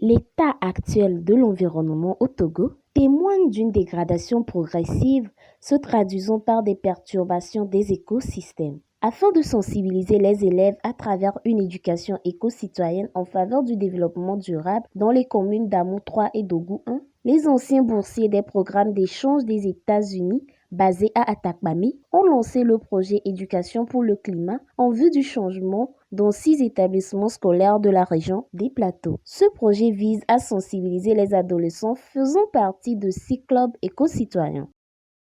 L'état actuel de l'environnement au Togo témoigne d'une dégradation progressive se traduisant par des perturbations des écosystèmes. Afin de sensibiliser les élèves à travers une éducation éco-citoyenne en faveur du développement durable dans les communes d'Amou 3 et d'Ogou 1, les anciens boursiers des programmes d'échange des États-Unis basés à Atakpami ont lancé le projet Éducation pour le climat en vue du changement dans 6 établissements scolaires de la région des Plateaux. Ce projet vise à sensibiliser les adolescents faisant partie de 6 clubs éco-citoyens.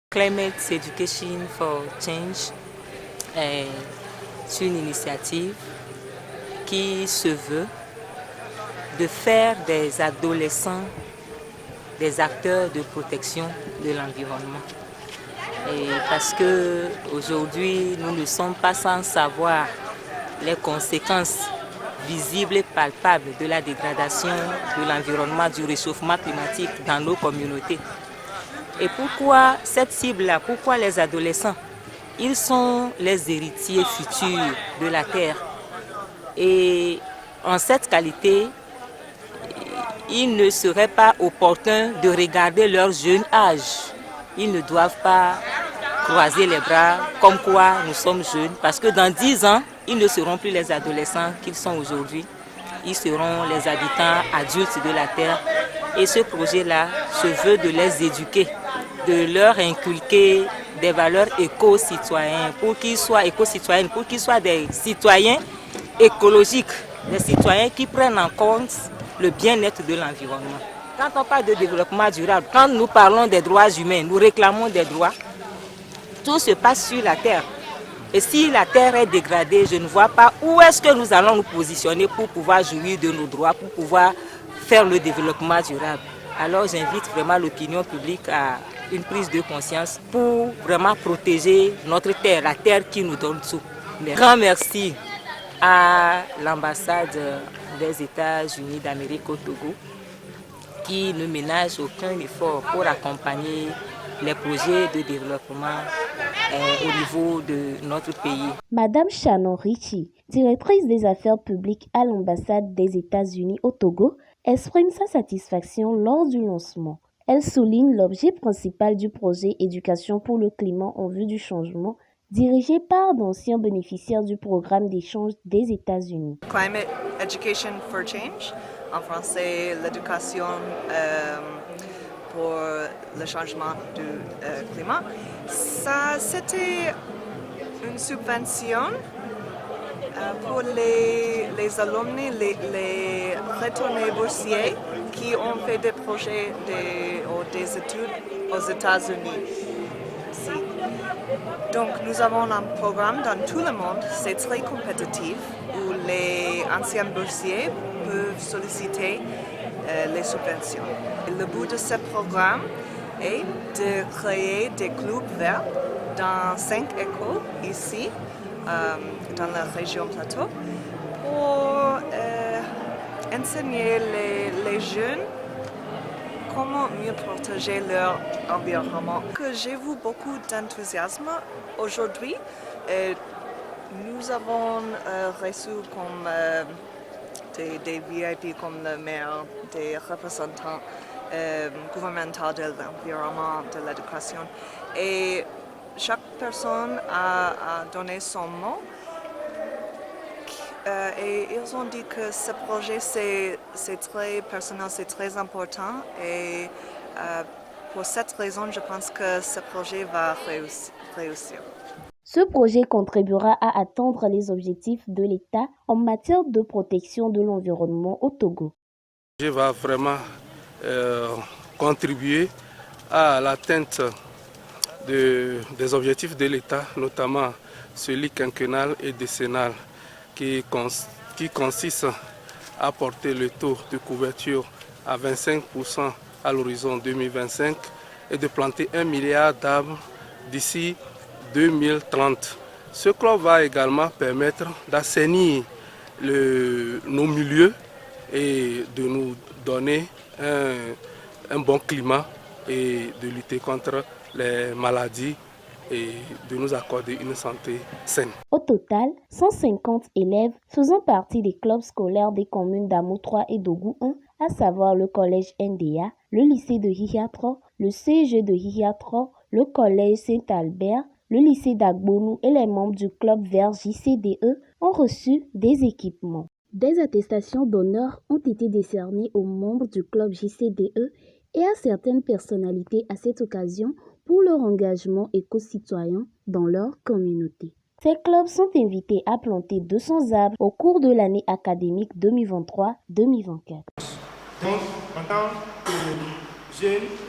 Climate Education for Change est une initiative qui se veut de faire des adolescents des acteurs de protection de l'environnement. Et parce qu'aujourd'hui, nous ne sommes pas sans savoir les conséquences visibles et palpables de la dégradation de l'environnement, du réchauffement climatique dans nos communautés. Et pourquoi cette cible-là? Pourquoi les adolescents? Ils sont les héritiers futurs de la Terre. Et en cette qualité, il ne serait pas opportun de regarder leur jeune âge. Ils ne doivent pas croiser les bras comme quoi nous sommes jeunes, parce que dans 10 ans, ils ne seront plus les adolescents qu'ils sont aujourd'hui. Ils seront les habitants adultes de la Terre. Et ce projet-là se veut de les éduquer, de leur inculquer des valeurs éco-citoyennes, pour qu'ils soient éco-citoyennes, pour qu'ils soient des citoyens écologiques, des citoyens qui prennent en compte le bien-être de l'environnement. Quand on parle de développement durable, quand nous parlons des droits humains, nous réclamons des droits, tout se passe sur la terre. Et si la terre est dégradée, je ne vois pas où est-ce que nous allons nous positionner pour pouvoir jouir de nos droits, pour pouvoir faire le développement durable. Alors j'invite vraiment l'opinion publique à une prise de conscience pour vraiment protéger notre terre, la terre qui nous donne tout. Grand merci à l'ambassade des États-Unis d'Amérique au Togo qui ne ménage aucun effort pour accompagner les projets de développement au niveau de notre pays. Madame Shannon Ritchie, directrice des affaires publiques à l'ambassade des États-Unis au Togo, exprime sa satisfaction lors du lancement. Elle souligne l'objet principal du projet Éducation pour le climat en vue du changement, dirigé par d'anciens bénéficiaires du programme d'échange des États-Unis. Climate Education for Change, en français l'éducation pour le changement du climat. Ça, c'était une subvention pour les alumni, les retournés boursiers qui ont fait des projets des études aux États-Unis. Donc nous avons un programme dans tout le monde, c'est très compétitif, où les anciens boursiers peuvent solliciter les subventions. Le but de ce programme est de créer des clubs verts dans 5 écoles ici, dans la région Plateau, pour enseigner les jeunes comment mieux protéger leur environnement. J'ai vu beaucoup d'enthousiasme aujourd'hui. Nous avons reçu comme des VIP comme le maire, des représentants gouvernementaux de l'environnement, de l'éducation. Et chaque personne a donné son mot. Et ils ont dit que ce projet c'est très personnel, c'est très important. Et pour cette raison, je pense que ce projet va réussir. Ce projet contribuera à atteindre les objectifs de l'État en matière de protection de l'environnement au Togo. Ce projet va vraiment contribuer à l'atteinte des objectifs de l'État, notamment celui quinquennal et décennal, qui consiste à porter le taux de couverture à 25% à l'horizon 2025 et de planter 1 milliard d'arbres d'ici 2030. Ce club va également permettre d'assainir nos milieux et de nous donner un bon climat et de lutter contre les maladies et de nous accorder une santé saine. Au total, 150 élèves faisant partie des clubs scolaires des communes d'Amou 3 et d'Ogou 1 à savoir le collège NDA, le lycée de Hihiatro, le CG de Hihiatro, le collège Saint-Albert, le lycée d'Agbonou et les membres du club vert JCDE ont reçu des équipements. Des attestations d'honneur ont été décernées aux membres du club JCDE et à certaines personnalités à cette occasion pour leur engagement éco-citoyen dans leur communauté. Ces clubs sont invités à planter 200 arbres au cours de l'année académique 2023-2024. Donc, en tant que jeune